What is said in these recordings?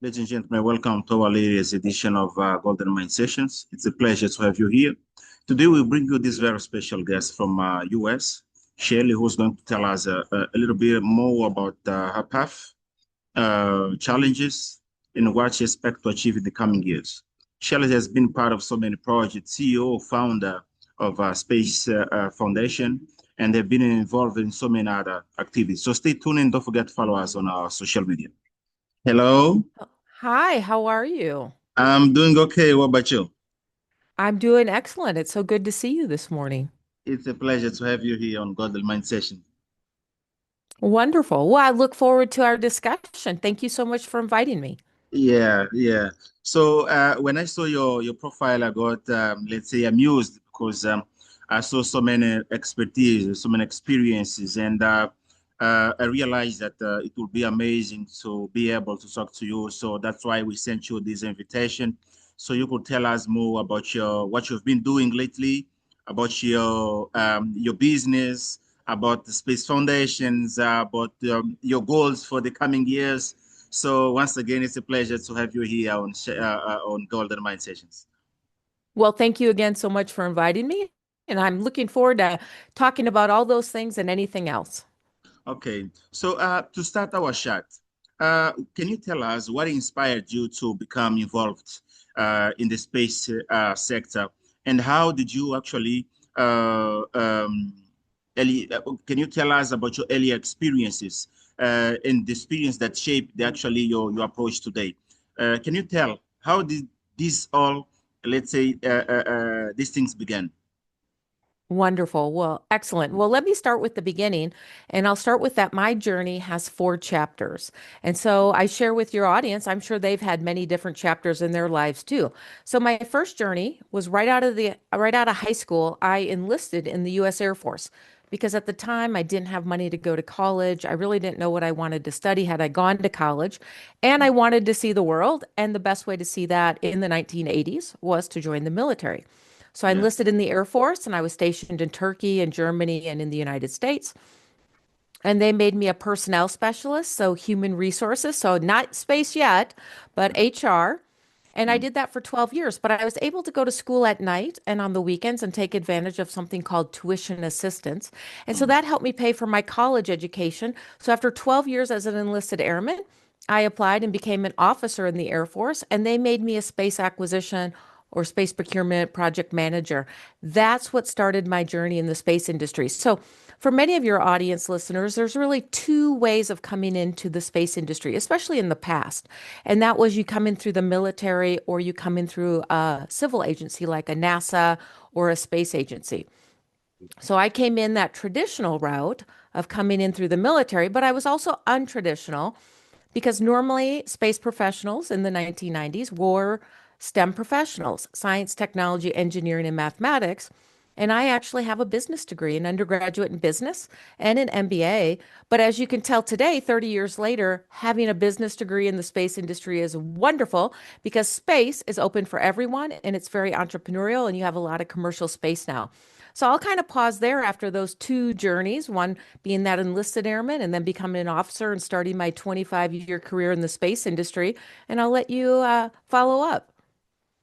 Ladies and gentlemen, welcome to our latest edition of Golden Mind Sessions. It's a pleasure to have you here. Today, we bring you this very special guest from US, Shelli, who's going to tell us a little bit more about her path, challenges, and what she expects to achieve in the coming years. Shelli has been part of so many projects, CEO, founder of Space Foundation, and they've been involved in so many other activities. So stay tuned and don't forget to follow us on our social media. Hello. Oh, hi, how are you? I'm doing okay. What about you? I'm doing excellent. It's so good to see you this morning. It's a pleasure to have you here on Godly Mind Session. Wonderful. Well, I look forward to our discussion. Thank you so much for inviting me. Yeah. So when I saw your profile, I got let's say amused because I saw so many expertise, so many experiences, and I realized that it would be amazing to be able to talk to you. So that's why we sent you this invitation, so you could tell us more about your what you've been doing lately, about your business, about the Space Foundations, about your goals for the coming years. So once again, it's a pleasure to have you here on Golden Mind Sessions. Well, thank you again so much for inviting me, and I'm looking forward to talking about all those things and anything else. Okay, so to start our chat, can you tell us what inspired you to become involved in the space sector, and how did you actually, can you tell us about your earlier experiences and the experience that shaped actually your approach today? Can you tell how did this all, let's say, these things began? Wonderful. Well, excellent. Well, let me start with the beginning, and I'll start with that. My journey has four chapters. And so I share with your audience, I'm sure they've had many different chapters in their lives too. So my first journey was right out of high school. I enlisted in the US Air Force because at the time I didn't have money to go to college. I really didn't know what I wanted to study had I gone to college, and I wanted to see the world, and the best way to see that in the 1980s was to join the military. So I Yeah. enlisted in the Air Force and I was stationed in Turkey and Germany and in the United States. And they made me a personnel specialist, so human resources, so not space yet, but HR. And I Mm. did that for 12 years, but I was able to go to school at night and on the weekends and take advantage of something called tuition assistance. And so Mm. that helped me pay for my college education. So after 12 years as an enlisted airman, I applied and became an officer in the Air Force, and they made me a space acquisition or space procurement project manager. That's what started my journey in the space industry. So, for many of your audience listeners, there's really two ways of coming into the space industry, especially in the past. And that was you come in through the military or you come in through a civil agency like a NASA or a space agency. So I came in that traditional route of coming in through the military, but I was also untraditional because normally space professionals in the 1990s were STEM professionals, science, technology, engineering, and mathematics. And I actually have a business degree, an undergraduate in business and an MBA. But as you can tell today, 30 years later, having a business degree in the space industry is wonderful because space is open for everyone and it's very entrepreneurial, and you have a lot of commercial space now. So I'll kind of pause there after those two journeys, one being that enlisted airman and then becoming an officer and starting my 25-year career in the space industry. And I'll let you follow up.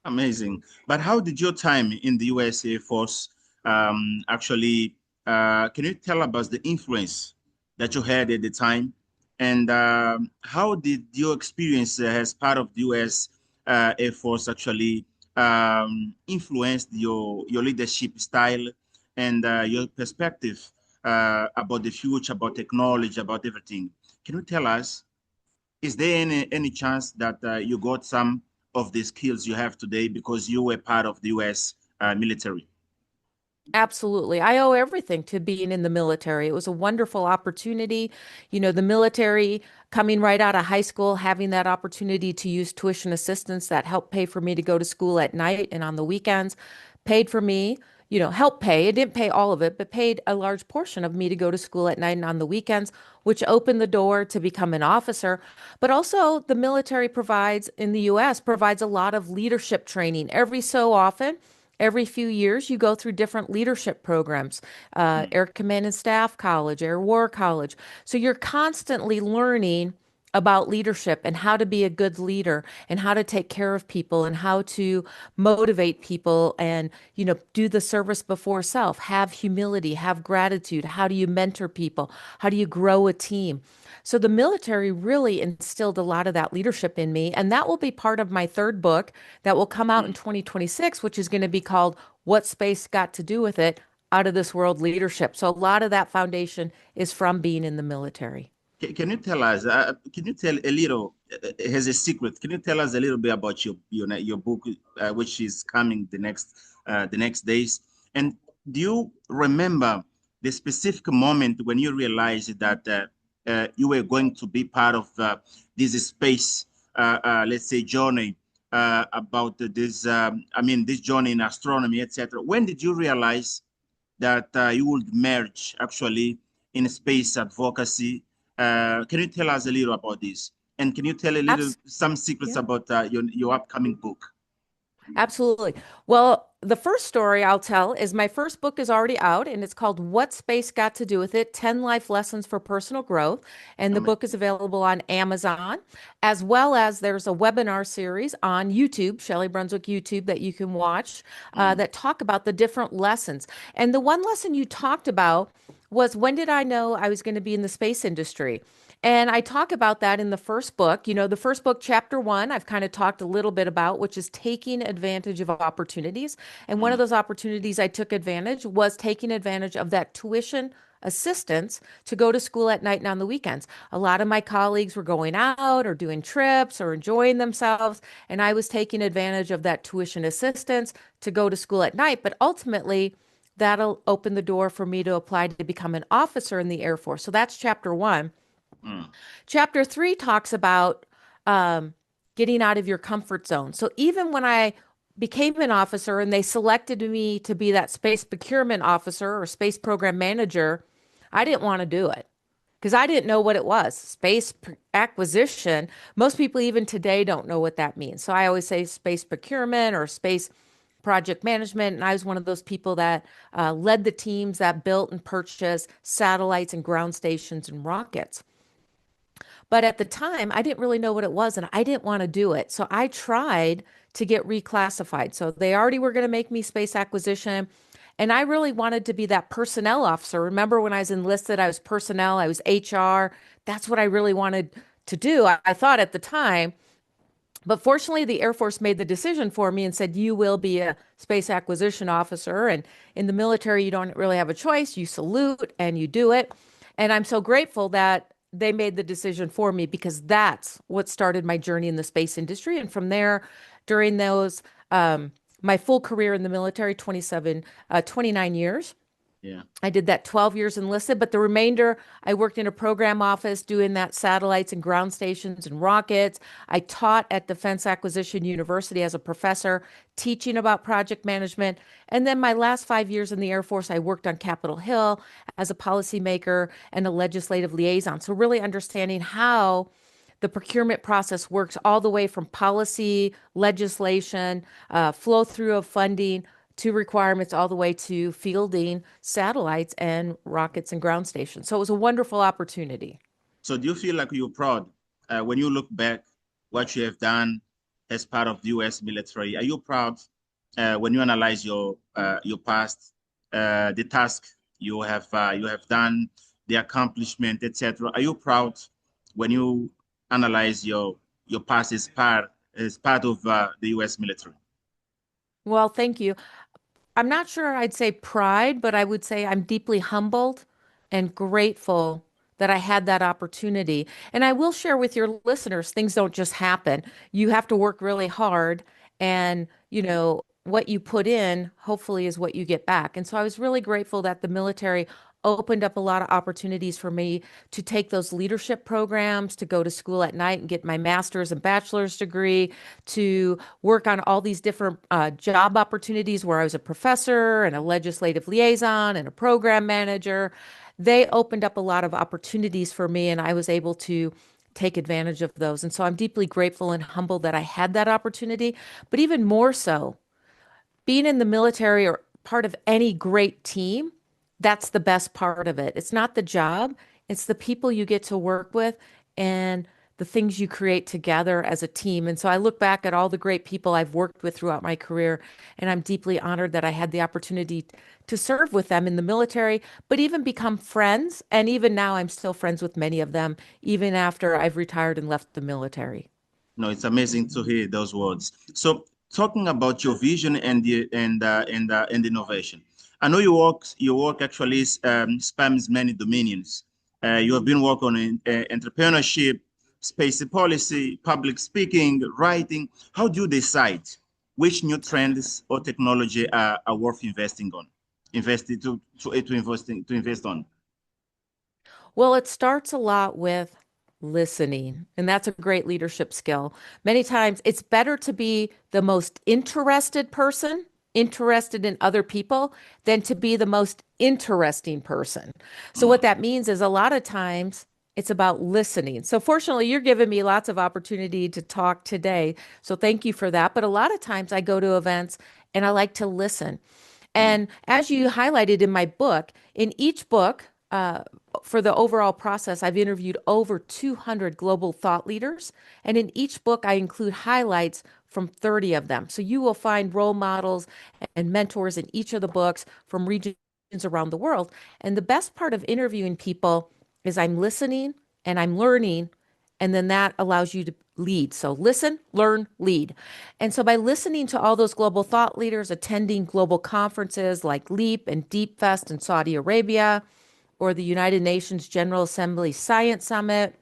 Amazing. But how did your time in the US Air Force actually, can you tell about the influence that you had at the time? And how did your experience as part of the US Air Force actually influenced your leadership style and your perspective about the future, about technology, about everything? Can you tell us? Is there any chance that you got some of the skills you have today because you were part of the US military? Absolutely. I owe everything to being in the military. It was a wonderful opportunity. You know, the military coming right out of high school, having that opportunity to use tuition assistance that helped pay for me to go to school at night and on the weekends, paid for me, helped pay. It didn't pay all of it, but paid a large portion of me to go to school at night and on the weekends, which opened the door to become an officer. But also, the military provides in the US provides a lot of leadership training every so often. Every few years, you go through different leadership programs, Mm. Air Command and Staff College, Air War College. So you're constantly learning about leadership and how to be a good leader and how to take care of people and how to motivate people and, do the service before self, have humility, have gratitude. How do you mentor people? How do you grow a team? So the military really instilled a lot of that leadership in me. And that will be part of my third book that will come out in Mm. 2026, which is going to be called What Space Got to Do with It? Out of This World Leadership. So a lot of that foundation is from being in the military. Can you tell us? Can you tell a little? Has a secret. Can you tell us a little bit about your book, which is coming the next days? And do you remember the specific moment when you realized that you were going to be part of this space, let's say, journey about this? I mean, this journey in astronomy, etc. When did you realize that you would merge actually in space advocacy? Can you tell us a little about this? And can you tell a little Abs- some secrets yeah. about your upcoming book? Absolutely. Well, the first story I'll tell is my first book is already out and it's called What Space Got to Do with It? 10 Life Lessons for Personal Growth. And the book is available on Amazon, as well as there's a webinar series on YouTube, Shelli Brunswick YouTube, that you can watch Mm, that talk about the different lessons. And the one lesson you talked about was when did I know I was going to be in the space industry? And I talk about that in the first book. The first book, chapter one, I've kind of talked a little bit about, which is taking advantage of opportunities. And one of mm, those opportunities I took advantage was taking advantage of that tuition assistance to go to school at night and on the weekends. A lot of my colleagues were going out or doing trips or enjoying themselves, and I was taking advantage of that tuition assistance to go to school at night. But ultimately, that'll open the door for me to apply to become an officer in the Air Force. So that's chapter one. mm, Chapter three talks about um, getting out of your comfort zone. So even when I became an officer and they selected me to be that space procurement officer or space program manager, I didn't want to do it because I didn't know what it was. Acquisition, most people even today don't know what that means. So I always say space procurement or space project management. And I was one of those people that led the teams that built and purchased satellites and ground stations and rockets. But at the time, I didn't really know what it was and I didn't want to do it. So I tried to get reclassified. So they already were going to make me space acquisition. And I really wanted to be that personnel officer. Remember when I was enlisted, I was personnel, I was HR. That's what I really wanted to do. I thought at the time. But fortunately, the Air Force made the decision for me and said, you will be a space acquisition officer. And in the military, you don't really have a choice. You salute and you do it. And I'm so grateful that they made the decision for me because that's what started my journey in the space industry. And from there, during my full career in the military, 29 years, yeah. I did that 12 years enlisted, but the remainder, I worked in a program office doing that satellites and ground stations and rockets. I taught at Defense Acquisition University as a professor, teaching about project management. And then my last 5 years in the Air Force, I worked on Capitol Hill as a policymaker and a legislative liaison. So, really understanding how the procurement process works all the way from policy, legislation, flow through of funding to requirements all the way to fielding satellites and rockets and ground stations. So it was a wonderful opportunity. So do you feel like you're proud when you look back what you have done as part of the U.S. military? Are you proud when you analyze your past, the task you have done, the accomplishment, etc.? Are you proud when you analyze your past as part of the U.S. military? Well, thank you. I'm not sure I'd say pride, but I would say I'm deeply humbled and grateful that I had that opportunity. And I will share with your listeners, things don't just happen. You have to work really hard and, what you put in hopefully is what you get back. And so I was really grateful that the military opened up a lot of opportunities for me to take those leadership programs, to go to school at night and get my master's and bachelor's degree, to work on all these different job opportunities where I was a professor and a legislative liaison and a program manager. They opened up a lot of opportunities for me, and I was able to take advantage of those. And so I'm deeply grateful and humbled that I had that opportunity. But even more so, being in the military or part of any great team, that's the best part of it. It's not the job, it's the people you get to work with and the things you create together as a team. And so I look back at all the great people I've worked with throughout my career, and I'm deeply honored that I had the opportunity to serve with them in the military, but even become friends. And even now, I'm still friends with many of them, even after I've retired and left the military. No, it's amazing to hear those words. So, talking about your vision and innovation, I know your work actually spans many dominions. You have been working on entrepreneurship, space policy, public speaking, writing. How do you decide which new trends or technology are worth investing on, invested to invest on? Well, it starts a lot with listening, and that's a great leadership skill. Many times it's better to be the most interested person, interested in other people, than to be the most interesting person. So, what Mm, that means is a lot of times it's about listening. So, fortunately, you're giving me lots of opportunity to talk today. So, thank you for that. But a lot of times I go to events and I like to listen. mm, And as you highlighted in my book, in each book, for the overall process, I've interviewed over 200 global thought leaders. And in each book, I include highlights from 30 of them. So you will find role models and mentors in each of the books from regions around the world. And the best part of interviewing people is I'm listening and I'm learning, and then that allows you to lead. So listen, learn, lead. And so by listening to all those global thought leaders, attending global conferences like LEAP and Deep Fest in Saudi Arabia, or the United Nations General Assembly Science Summit,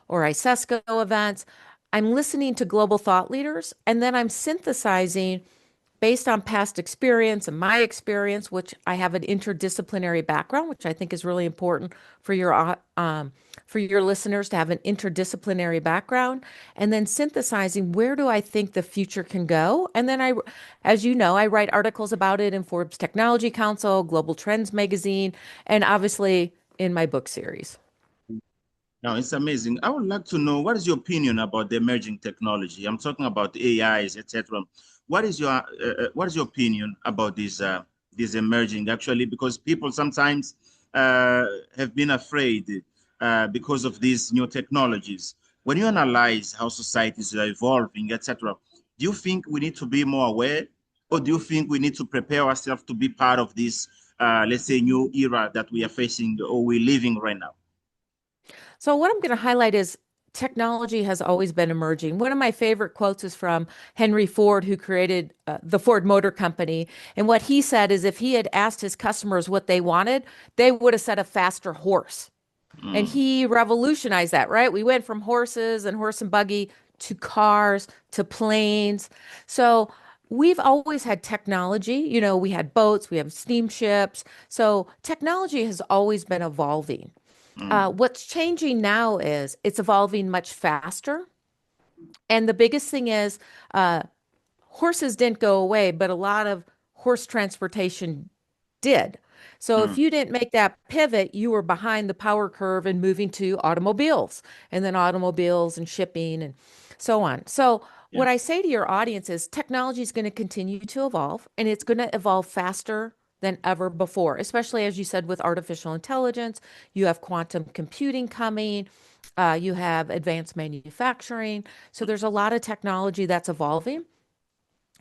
or ISESCO events, I'm listening to global thought leaders, and then I'm synthesizing based on past experience and my experience, which I have an interdisciplinary background, which I think is really important for your listeners to have an interdisciplinary background, and then synthesizing where do I think the future can go. And then as you know, I write articles about it in Forbes Technology Council, Global Trends magazine, and obviously in my book series. Now, it's amazing. I would like to know what is your opinion about the emerging technology? I'm talking about AIs, etc. What is your opinion about these emerging actually? Because people sometimes have been afraid because of these new technologies. When you analyze how societies are evolving, etc., do you think we need to be more aware, or do you think we need to prepare ourselves to be part of this, let's say, new era that we are facing or we're living right now? So, what I'm going to highlight is technology has always been emerging. One of my favorite quotes is from Henry Ford, who created the Ford Motor Company. And what he said is if he had asked his customers what they wanted, they would have said a faster horse. And Mm, he revolutionized that, right? We went from horses and horse and buggy to cars to planes. So, we've always had technology. You know, we had boats, we have steamships. So, technology has always been evolving. mm, What's changing now is it's evolving much faster. And the biggest thing is uh, horses didn't go away, but a lot of horse transportation did. So if mm. you didn't make that pivot, you were behind the power curve and moving to automobiles and then automobiles and shipping and so on. So Yeah. what I say to your audience is technology is going to continue to evolve and it's going to evolve faster than ever before, especially as you said with artificial intelligence, you have quantum computing coming, you have advanced manufacturing. So there's a lot of technology that's evolving.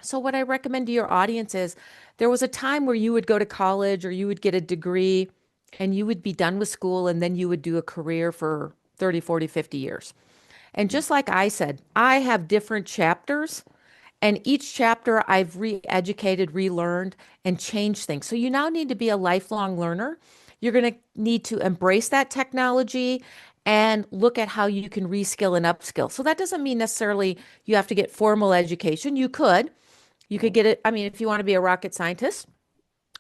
So, what I recommend to your audience is there was a time where you would go to college or you would get a degree and you would be done with school and then you would do a career for 30, 40, 50 years. And just like I said, I have different chapters, and each chapter I've re educated, relearned, and changed things. So, you now need to be a lifelong learner. You're going to need to embrace that technology and look at how you can reskill and upskill. So, that doesn't mean necessarily you have to get formal education. You could get it. I mean, if you want to be a rocket scientist,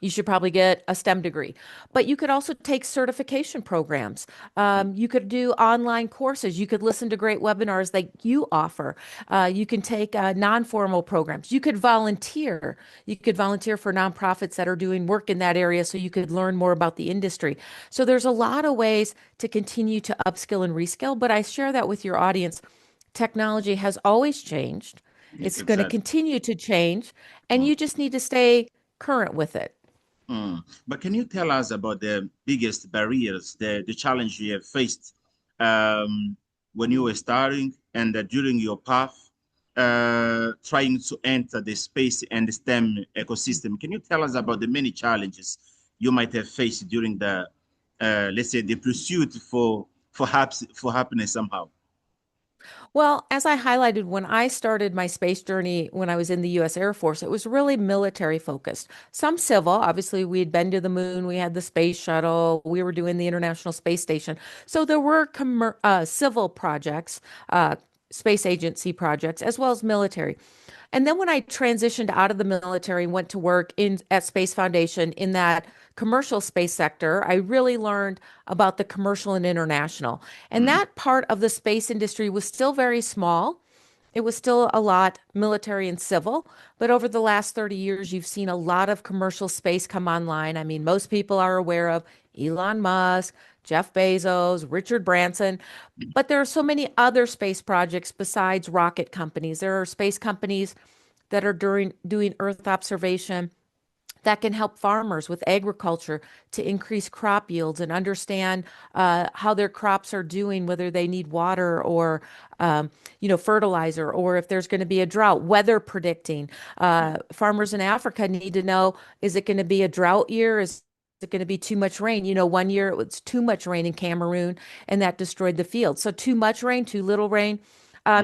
you should probably get a STEM degree. But you could also take certification programs. You could do online courses. You could listen to great webinars like you offer. You can take non-formal programs. You could volunteer. You could volunteer for nonprofits that are doing work in that area so you could learn more about the industry. So there's a lot of ways to continue to upskill and reskill, but I share that with your audience. Technology has always changed. Yes, It's going to exactly. continue to change, and Mm, you just need to stay current with it. mm. But can you tell us about the biggest barriers, the challenge you have faced? Um, when you were starting and during your path, trying to enter the space and STEM ecosystem? Can you tell us about the many challenges you might have faced during the, let's say, the pursuit for happiness somehow? Well, as I highlighted, when I started my space journey when I was in the US Air Force, it was really military focused. Some civil, obviously, we had been to the moon, we had the space shuttle, we were doing the International Space Station. So there were civil projects, space agency projects, as well as military. And then when I transitioned out of the military and went to work in at Space Foundation in that commercial space sector, I really learned about the commercial and international. And Mm, that part of the space industry was still very small. It was still a lot military and civil, but over the last 30 years, you've seen a lot of commercial space come online. I mean, most people are aware of Elon Musk, Jeff Bezos, Richard Branson, but there are so many other space projects besides rocket companies. There are space companies that are doing Earth observation that can help farmers with agriculture to increase crop yields and understand how their crops are doing, whether they need water or fertilizer, or if there's going to be a drought, weather predicting. yeah. Farmers in Africa need to know, is it going to be a drought year? Is it going to be too much rain? You know, one year it was too much rain in Cameroon and that destroyed the field. So too much rain, too little rain.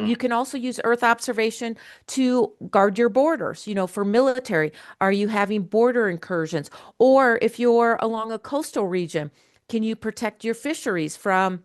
You Mm, can also use Earth observation to guard your borders, you know, for military. Are you having border incursions? Or if you're along a coastal region, can you protect your fisheries from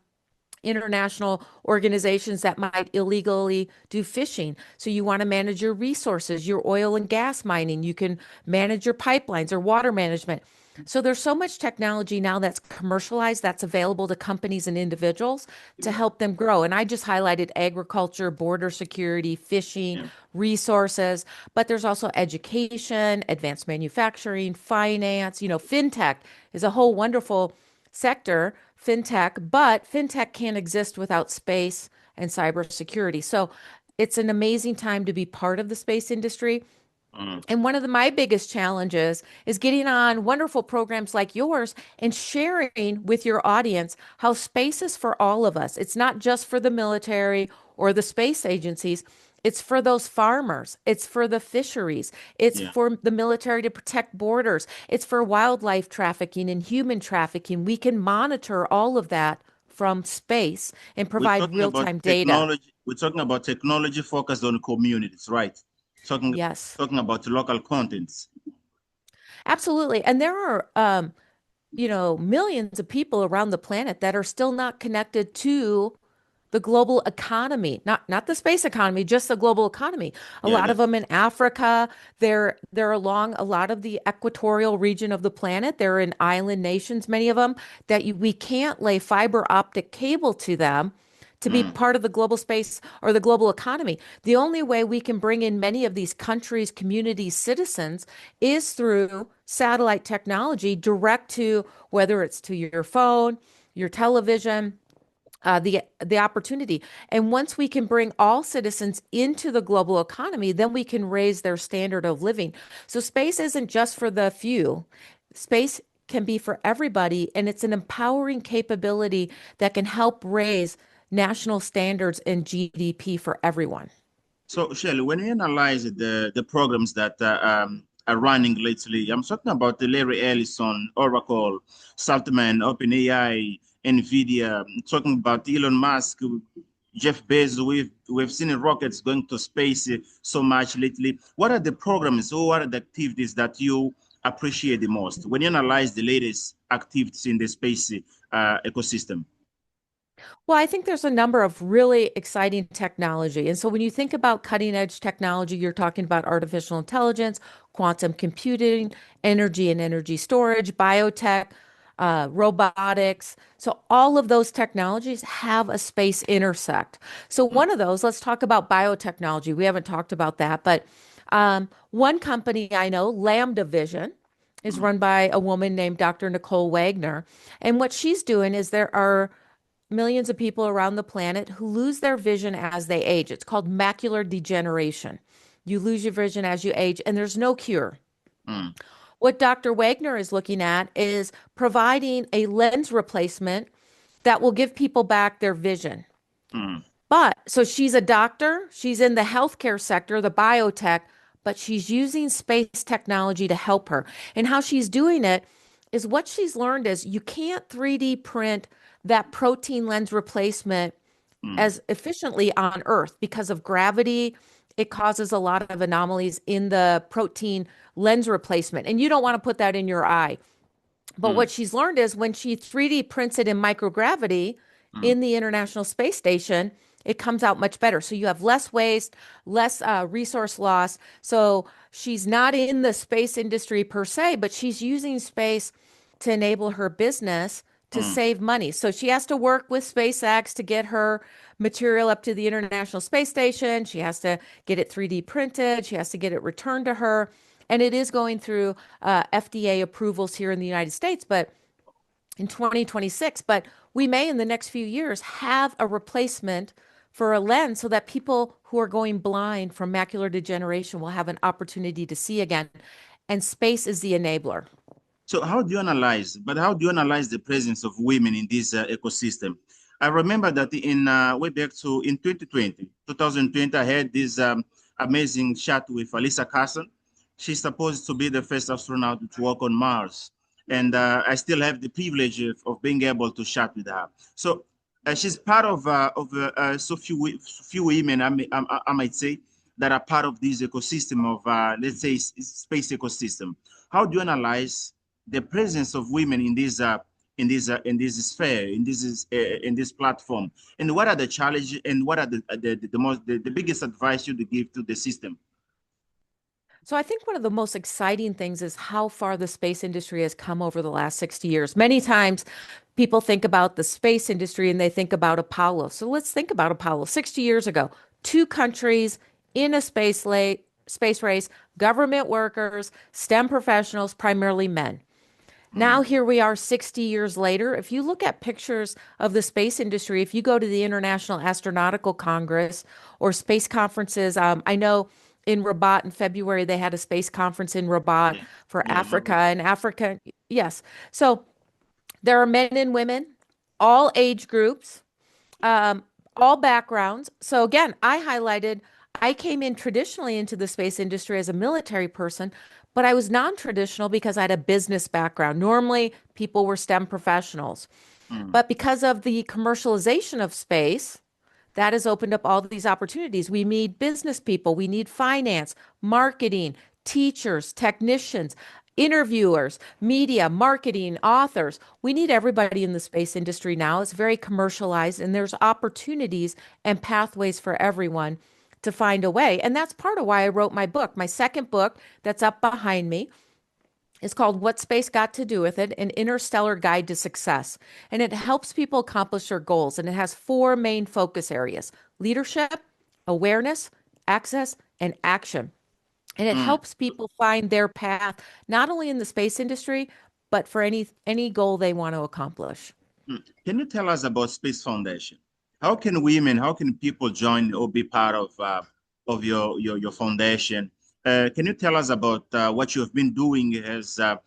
international organizations that might illegally do fishing? So you want to manage your resources, your oil and gas mining. You can manage your pipelines or water management. So there's so much technology now that's commercialized that's available to companies and individuals to yeah, help them grow. And I just highlighted agriculture, border security, fishing, yeah. resources, but there's also education, advanced manufacturing, finance, you know, fintech is a whole wonderful sector, fintech, but fintech can't exist without space and cybersecurity. So it's an amazing time to be part of the space industry. Mm, And one of my biggest challenges is getting on wonderful programs like yours and sharing with your audience how space is for all of us. It's not just for the military or the space agencies. It's for those farmers. It's for the fisheries. It's yeah. for the military to protect borders. It's for wildlife trafficking and human trafficking. We can monitor all of that from space and We're provide talking about real-time data. technology. We're talking about technology focused on communities, right? Talking Yes, talking about local contents. absolutely. And there are millions of people around the planet that are still not connected to the global economy, not the space economy, just the global economy. A Yeah, lot of that's them in Africa, they're along a lot of the equatorial region of the planet. They're in island nations, many of them, that we can't lay fiber optic cable to them to be mm. part of the global space or the global economy. The only way we can bring in many of these countries, communities, citizens is through satellite technology direct to whether it's to your phone, your television, the opportunity. And once we can bring all citizens into the global economy, then we can raise their standard of living. So space isn't just for the few. Space can be for everybody, and it's an empowering capability that can help raise national standards and GDP for everyone. So, Shelley, when you analyze the programs that are running lately, I'm talking about the Larry Ellison, Oracle, Saltman, OpenAI, NVIDIA, I'm talking about Elon Musk, Jeff Bezos. We've seen rockets going to space so much lately. What are the programs or what are the activities that you appreciate the most when you analyze the latest activities in the space ecosystem? Well, I think there's a number of really exciting technology. And so when you think about cutting edge technology, you're talking about artificial intelligence, quantum computing, energy and energy storage, biotech, robotics. So all of those technologies have a space intersect. So Mm, one of those, let's talk about biotechnology. We haven't talked about that, but one company I know, Lambda Vision, is mm, run by a woman named Dr. Nicole Wagner. And what she's doing is there are millions of people around the planet who lose their vision as they age. It's called macular degeneration. You lose your vision as you age, and there's no cure. mm, What Dr. Wagner is looking at is providing a lens replacement that will give people back their vision. Mm, But so she's a doctor, she's in the healthcare sector, the biotech, but she's using space technology to help her. And how she's doing it is what she's learned is you can't 3D print that protein lens replacement mm, as efficiently on Earth because of gravity. It causes a lot of anomalies in the protein lens replacement. And you don't want to put that in your eye. But mm, what she's learned is when she 3D prints it in microgravity mm. in the International Space Station, it comes out much better. So you have less waste, less resource loss. So she's not in the space industry per se, but she's using space to enable her business to Mm. save money. So she has to work with SpaceX to get her material up to the International Space Station. She has to get it 3D printed. She has to get it returned to her. And it is going through FDA approvals here in the United States, but in 2026. But we may, in the next few years, have a replacement for a lens so that people who are going blind from macular degeneration will have an opportunity to see again. And space is the enabler. So how do you analyze the presence of women in this ecosystem? I remember that in way back to in 2020, I had this amazing chat with Alisa Carson. She's supposed to be the first astronaut to walk on Mars. And I still have the privilege of being able to chat with her. So she's part of so few women, I might say, that are part of this ecosystem of, let's say, space ecosystem. How do you analyze the presence of women in this sphere, in this platform, and what are the challenges, and what are the biggest advice you would give to the system? So I think one of the most exciting things is how far the space industry has come over the last 60 years. Many times people think about the space industry and they think about Apollo. So let's think about Apollo. 60 years ago, two countries in a space race, government workers, STEM professionals, primarily men. Now, Mm, here we are 60 years later. If you look at pictures of the space industry, if you go to the International Astronautical Congress or space conferences, I know in Rabat in February, they had a space conference in Rabat yeah, for yeah, Africa. And Africa, yes. So there are men and women, all age groups, um, all backgrounds. So again, I came in traditionally into the space industry as a military person, but I was non-traditional because I had a business background. Normally, people were STEM professionals. mm, But because of the commercialization of space, that has opened up all these opportunities. We need business people, we need finance, marketing, teachers, technicians, interviewers, media, marketing, authors. We need everybody in the space industry now. It's very commercialized, and there's opportunities and pathways for everyone to find a way. And that's part of why I wrote my book. My second book that's up behind me is called What Space Got to Do with It, An Interstellar Guide to Success. And it helps people accomplish their goals. And it has four main focus areas: leadership, awareness, access, and action. And it mm, helps people find their path, not only in the space industry, but for any goal they want to accomplish. mm. Can you tell us about Space Foundation? How can people join or be part of your foundation? Can you tell us about what you have been doing as the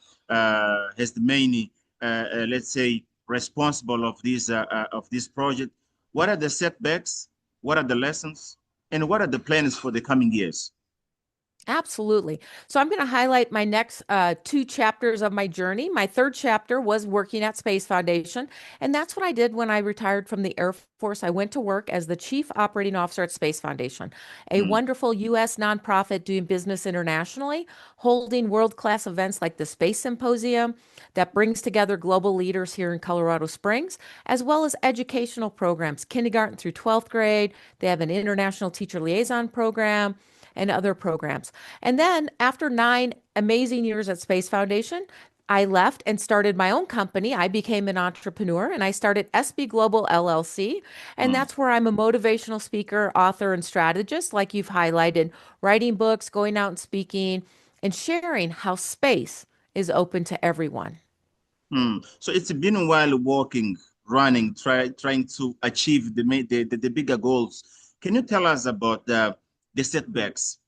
main, let's say, responsible of this project? What are the setbacks? What are the lessons? And what are the plans for the coming years? Absolutely. So I'm going to highlight my next two chapters of my journey. My third chapter was working at Space Foundation, and that's what I did when I retired from the Air Force. I went to work as the Chief Operating Officer at Space Foundation, a Mm, wonderful U.S. nonprofit doing business internationally, holding world-class events like the Space Symposium that brings together global leaders here in Colorado Springs, as well as educational programs, kindergarten through 12th grade. They have an international teacher liaison program and other programs. And then after 9 amazing years at Space Foundation, I left and started my own company. I became an entrepreneur and I started SB Global LLC. And mm, that's where I'm a motivational speaker, author, and strategist, like you've highlighted, writing books, going out and speaking, and sharing how space is open to everyone. mm. So it's been a while working, running, trying to achieve the bigger goals. Can you tell us about the setbacks?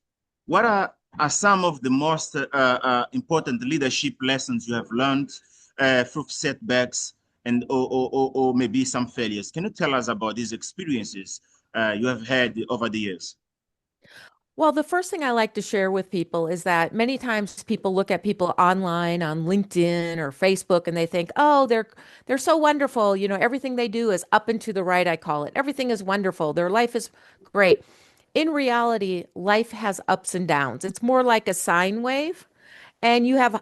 What are some of the most important leadership lessons you have learned through setbacks? and or maybe some failures. Can you tell us about these experiences you have had over the years? Well, the first thing I like to share with people is that many times people look at people online on LinkedIn or Facebook and they think, "Oh, they're so wonderful. You know, everything they do is up and to the right, I call it. Everything is wonderful. Their life is great." In reality, life has ups and downs. It's more like a sine wave, and you have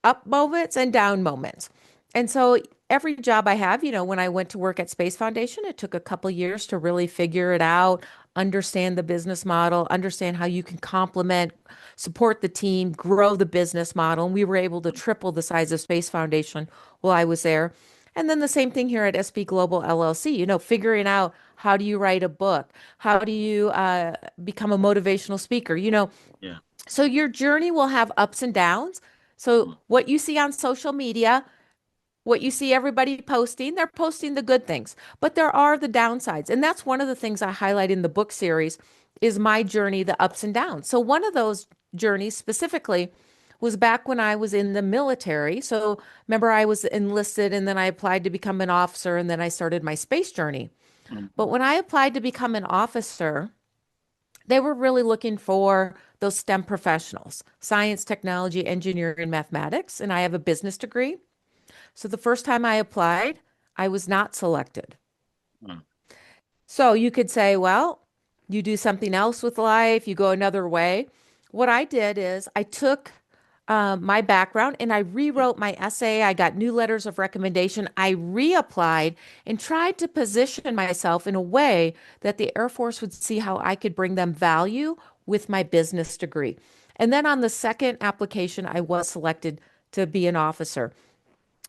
up moments and down moments. And so every job I have, when I went to work at Space Foundation, it took a couple years to really figure it out, understand the business model, understand how you can complement, support the team, grow the business model. And we were able to triple the size of Space Foundation while I was there. And then the same thing here at SB Global LLC, figuring out how do you write a book? How do you become a motivational speaker? Yeah. So your journey will have ups and downs. So Mm. what you see on social media, what you see everybody posting, they're posting the good things, but there are the downsides. And that's one of the things I highlight in the book series is my journey, the ups and downs. So one of those journeys specifically was back when I was in the military. So remember I was enlisted and then I applied to become an officer and then I started my space journey. Mm. But when I applied to become an officer, they were really looking for those STEM professionals, science, technology, engineering, mathematics, and I have a business degree. So the first time I applied, I was not selected. Mm. So you could say, well, you do something else with life, you go another way. What I did is I took my background and I Yeah. rewrote my essay. I got new letters of recommendation. I reapplied and tried to position myself in a way that the Air Force would see how I could bring them value with my business degree. And then on the second application, I was selected to be an officer.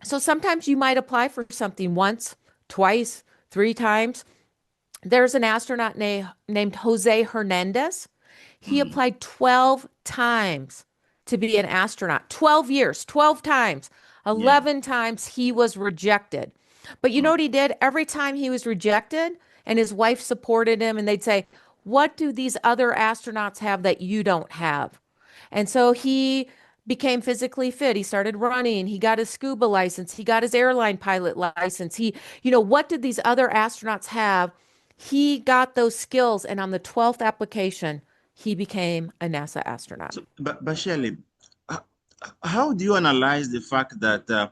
So sometimes you might apply for something once, twice, three times. There's an astronaut named Jose Hernandez. He Mm. applied 12 times to be an astronaut, 12 years, 12 times. Yeah. 11 times he was rejected. But you know Mm. what he did? Every time he was rejected, and his wife supported him, and they'd say, "What do these other astronauts have that you don't have?" And so he became physically fit. He started running. He got his scuba license. He got his airline pilot license. What did these other astronauts have? He got those skills. And on the 12th application, he became a NASA astronaut. So, but Shelli, h- how do you analyze the fact that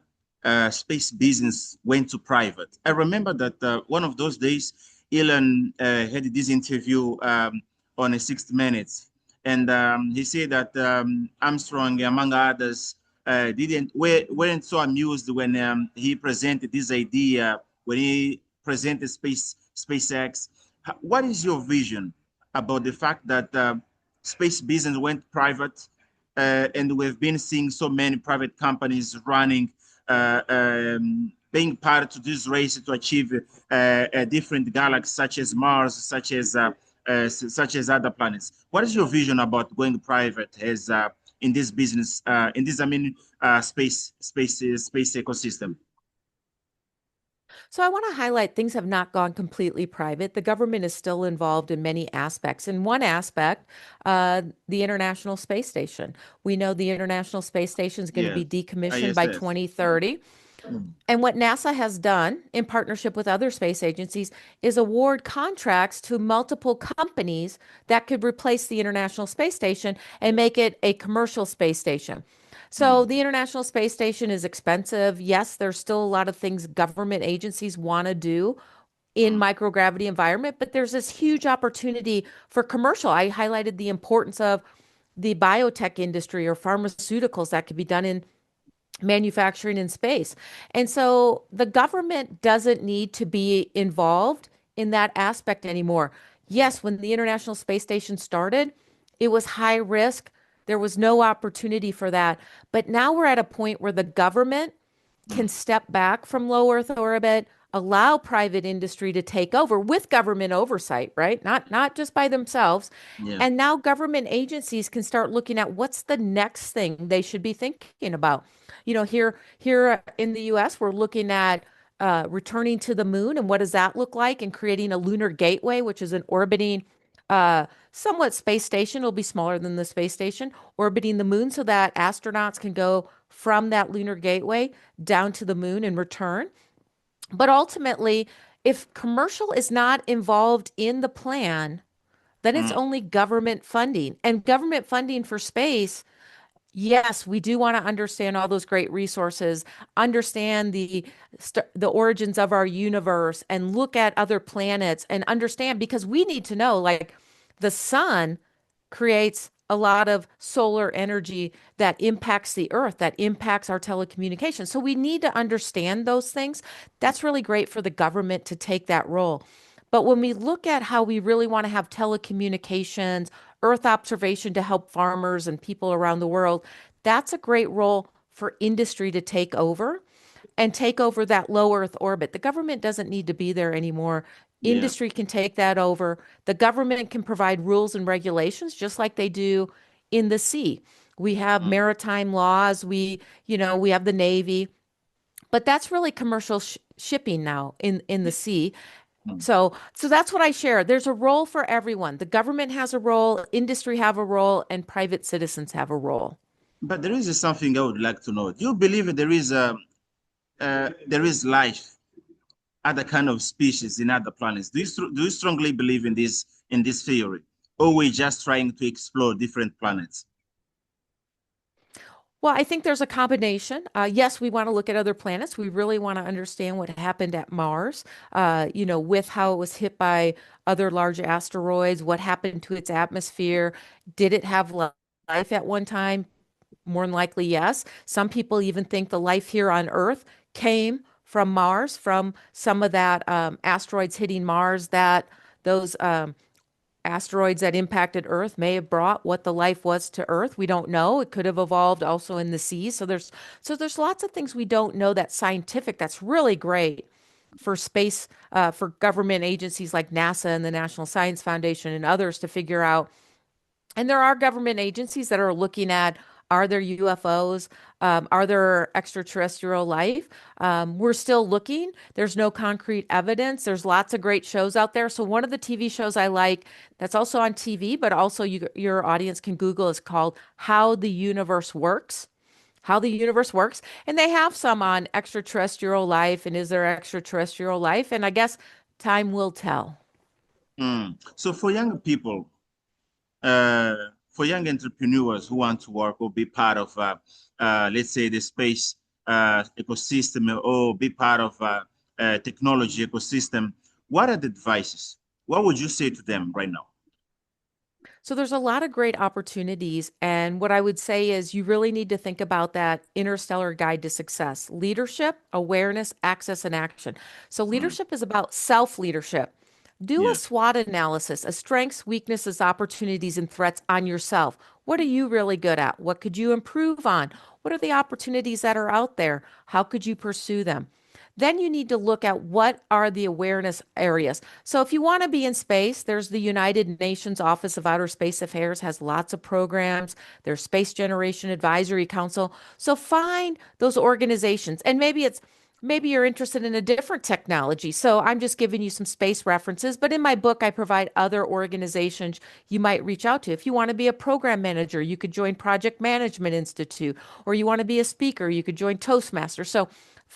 space business went to private? I remember that one of those days, Elon had this interview on a 60 Minutes, and he said that Armstrong, among others, weren't so amused when he presented this idea, when he presented SpaceX. What is your vision about the fact that space business went private, and we've been seeing so many private companies running, being part of this race to achieve a different galaxies, such as Mars, such as other planets. What is your vision about going private as in this business, in this, I mean, space ecosystem? So I want to highlight things have not gone completely private. The government is still involved in many aspects. In one aspect, the International Space Station. We know the International Space Station is going to Yes, be decommissioned by ISS. Mm. 2030. Mm. And what NASA has done in partnership with other space agencies is award contracts to multiple companies that could replace the International Space Station and make it a commercial space station. So Mm. the International Space Station is expensive. Yes, there's still a lot of things government agencies want to do in Mm. microgravity environment, but there's this huge opportunity for commercial. I highlighted the importance of the biotech industry or pharmaceuticals that could be done in manufacturing in space. And so the government doesn't need to be involved in that aspect anymore. Yes, when the International Space Station started, it was high risk. There was no opportunity for that. But now we're at a point where the government can Mm. step back from low Earth orbit, allow private industry to take over with government oversight, right? Not just by themselves. Yeah. And now government agencies can start looking at what's the next thing they should be thinking about. Here in the US, we're looking at returning to the moon and what does that look like and creating a lunar gateway, which is an orbiting somewhat space station. It'll be smaller than the space station, orbiting the moon so that astronauts can go from that lunar gateway down to the moon and return. But ultimately, if commercial is not involved in the plan, then it's Mm, only government funding. And government funding for space, yes, we do want to understand all those great resources, understand the origins of our universe, and look at other planets and understand because we need to know, like the sun creates a lot of solar energy that impacts the earth, that impacts our telecommunications. So we need to understand those things. That's really great for the government to take that role. But when we look at how we really want to have telecommunications, earth observation to help farmers and people around the world, that's a great role for industry to take over and take over that low Earth orbit. The government doesn't need to be there anymore. yeah. Industry can take that over. The government can provide rules and regulations just like they do in the sea. We have Mm, maritime laws. We have the Navy, but that's really commercial shipping now in the yeah. sea. Mm. So that's what I share. There's a role for everyone. The government has a role, industry have a role, and private citizens have a role. But there is something I would like to know. Do you believe there is life, other kind of species in other planets? Do you strongly believe in this theory, or we're just trying to explore different planets? Well, I think there's a combination. Yes, we want to look at other planets. We really want to understand what happened at Mars, with how it was hit by other large asteroids, what happened to its atmosphere. Did it have life at one time? More than likely, yes. Some people even think the life here on Earth came from Mars, from some of that asteroids hitting Mars, that those asteroids that impacted Earth may have brought what the life was to Earth. We don't know. It could have evolved also in the seas. So there's lots of things we don't know that's scientific. That's really great for space, for government agencies like NASA and the National Science Foundation and others to figure out, and there are government agencies that are looking at, are there UFOs? Are there extraterrestrial life? We're still looking. There's no concrete evidence. There's lots of great shows out there. So one of the TV shows I like that's also on TV, but also your audience can Google, is called How the Universe Works. How the Universe Works. And they have some on extraterrestrial life and is there extraterrestrial life? And I guess time will tell. Mm. So uh, for young entrepreneurs who want to work or be part of, let's say, the space ecosystem or be part of technology ecosystem, what are the advices? What would you say to them right now? So there's a lot of great opportunities. And what I would say is you really need to think about that interstellar guide to success: leadership, awareness, access, and action. So Mm. leadership is about self leadership. Do a Yeah. SWOT analysis of strengths, weaknesses, opportunities, and threats on yourself. What are you really good at? What could you improve on? What are the opportunities that are out there? How could you pursue them? Then you need to look at what are the awareness areas. So if you want to be in space, there's the United Nations Office of Outer Space Affairs has lots of programs. There's Space Generation Advisory Council. So find those organizations, and maybe you're interested in a different technology. So I'm just giving you some space references, but in my book, I provide other organizations you might reach out to. If you want to be a program manager, you could join Project Management Institute, or you want to be a speaker, you could join Toastmasters. So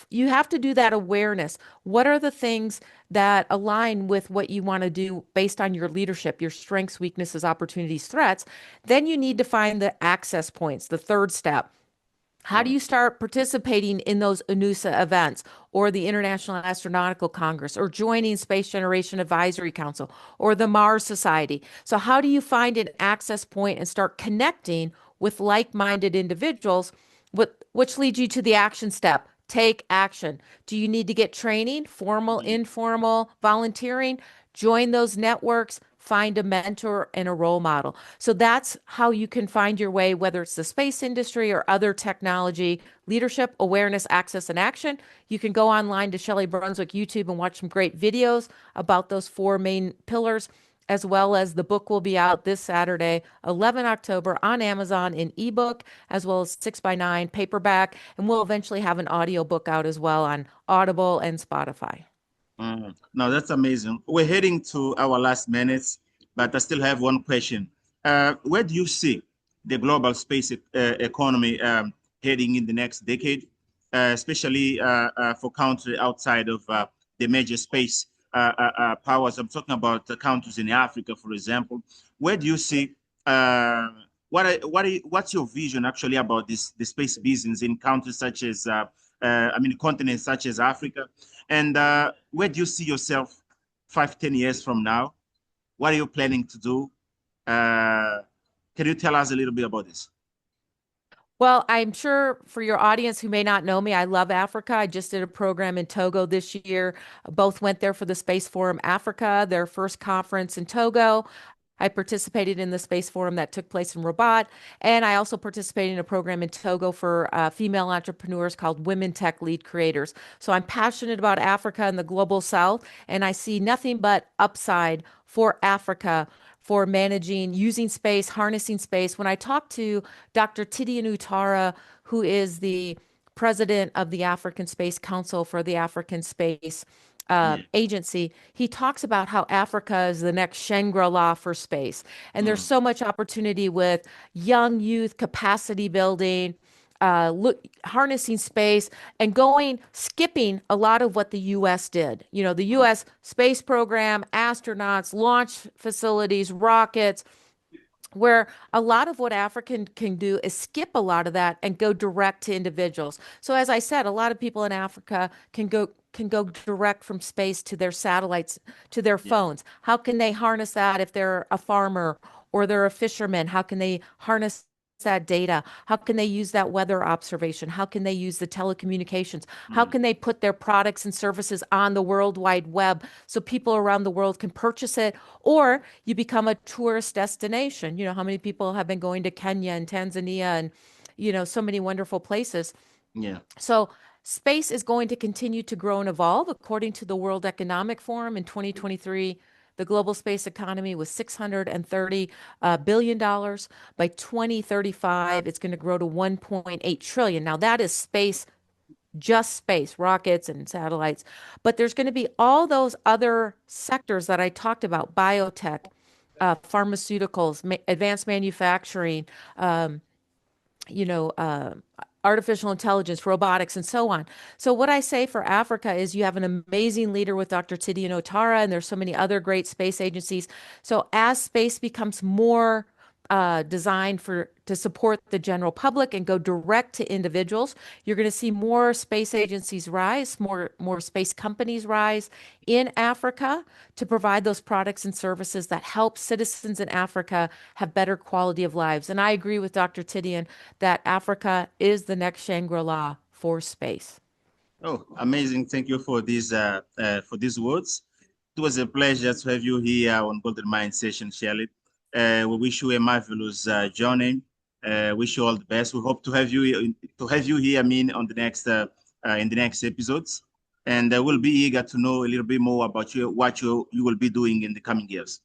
you have to do that awareness. What are the things that align with what you want to do based on your leadership, your strengths, weaknesses, opportunities, threats? Then you need to find the access points, the third step. How do Mm. you start participating in those ANUSA events or the International Astronautical Congress or joining Space Generation Advisory Council or the Mars Society? So, how do you find an access point and start connecting with like minded individuals, which leads you to the action step? Take action. Do you need to get training, formal, Mm. informal, volunteering? Join those networks, find a mentor and a role model. So that's how you can find your way, whether it's the space industry or other technology: leadership, awareness, access, and action. You can go online to Shelli Brunswick YouTube and watch some great videos about those four main pillars, as well as the book will be out this Saturday, 11 October on Amazon in ebook, as well as 6 by 9 paperback. And we'll eventually have an audio book out as well on Audible and Spotify. Mm. No, that's amazing. We're heading to our last minutes, but I still have one question. Where do you see the global space economy heading in the next decade? especially for countries outside of the major space powers. I'm talking about the countries in Africa, for example. Where do you see what's your vision actually about the space business in countries such as continents such as Africa, and where do you see yourself 5-10 years from now? What are you planning to do? Can you tell us a little bit about this? Well, I'm sure for your audience who may not know me, I love Africa. I just did a program in Togo this year. Both went there for the Space Forum Africa, their first conference in Togo. I participated in the Space Forum that took place in Rabat, and I also participated in a program in Togo for female entrepreneurs called Women Tech Lead Creators. So I'm passionate about Africa and the global South, and I see nothing but upside for Africa for managing, using space, harnessing space. When I talked to Dr. Tidiane Ouattara, who is the president of the African Space Council for the African Space Yeah. Agency, he talks about how Africa is the next Shangri-La for space. And there's Mm. so much opportunity with young youth capacity building, harnessing space and skipping a lot of what the U.S. did. You know, the U.S. space program, astronauts, launch facilities, rockets, where a lot of what African can do is skip a lot of that and go direct to individuals. So as I said, a lot of people in Africa can go direct from space to their satellites, to their Yeah. phones. How can they harness that if they're a farmer or they're a fisherman? How can they harness that data? How can they use that weather observation? How can they use the telecommunications? How Mm. can they put their products and services on the World Wide Web so people around the world can purchase it? Or you become a tourist destination. You know, how many people have been going to Kenya and Tanzania and, so many wonderful places. Yeah. So space is going to continue to grow and evolve. According to the World Economic Forum in 2023, the global space economy was $630 billion. By 2035, it's going to grow to 1.8 trillion. Now, that is space, just space, rockets and satellites. But there's going to be all those other sectors that I talked about: biotech, pharmaceuticals, advanced manufacturing, um, you know, uh, artificial intelligence, robotics, and so on. So what I say for Africa is you have an amazing leader with Dr. Tidiane Ouattara, and there's so many other great space agencies. So as space becomes more designed to support the general public and go direct to individuals, you're going to see more space agencies rise, more space companies rise in Africa to provide those products and services that help citizens in Africa have better quality of lives. And I agree with Dr. Tidiane that Africa is the next Shangri-La for space. Oh, amazing. Thank you for these words. It was a pleasure to have you here on Golden Mind Session, Shelli. We wish you a marvelous journey. Wish you all the best. We hope to have you here, on the next in the next episodes, and we'll be eager to know a little bit more about what you will be doing in the coming years.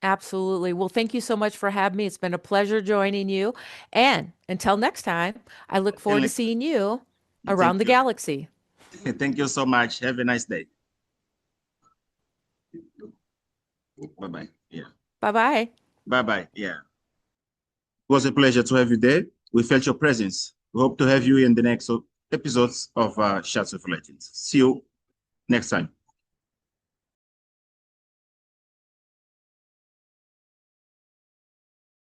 Absolutely. Well, thank you so much for having me. It's been a pleasure joining you. And until next time, I look forward to And seeing you around thank the you. galaxy. Thank you so much. Have a nice day. Bye bye. Yeah. Bye bye. Bye bye. Yeah. It was a pleasure to have you there. We felt your presence. We hope to have you in the next episodes of Shots of Legends. See you next time.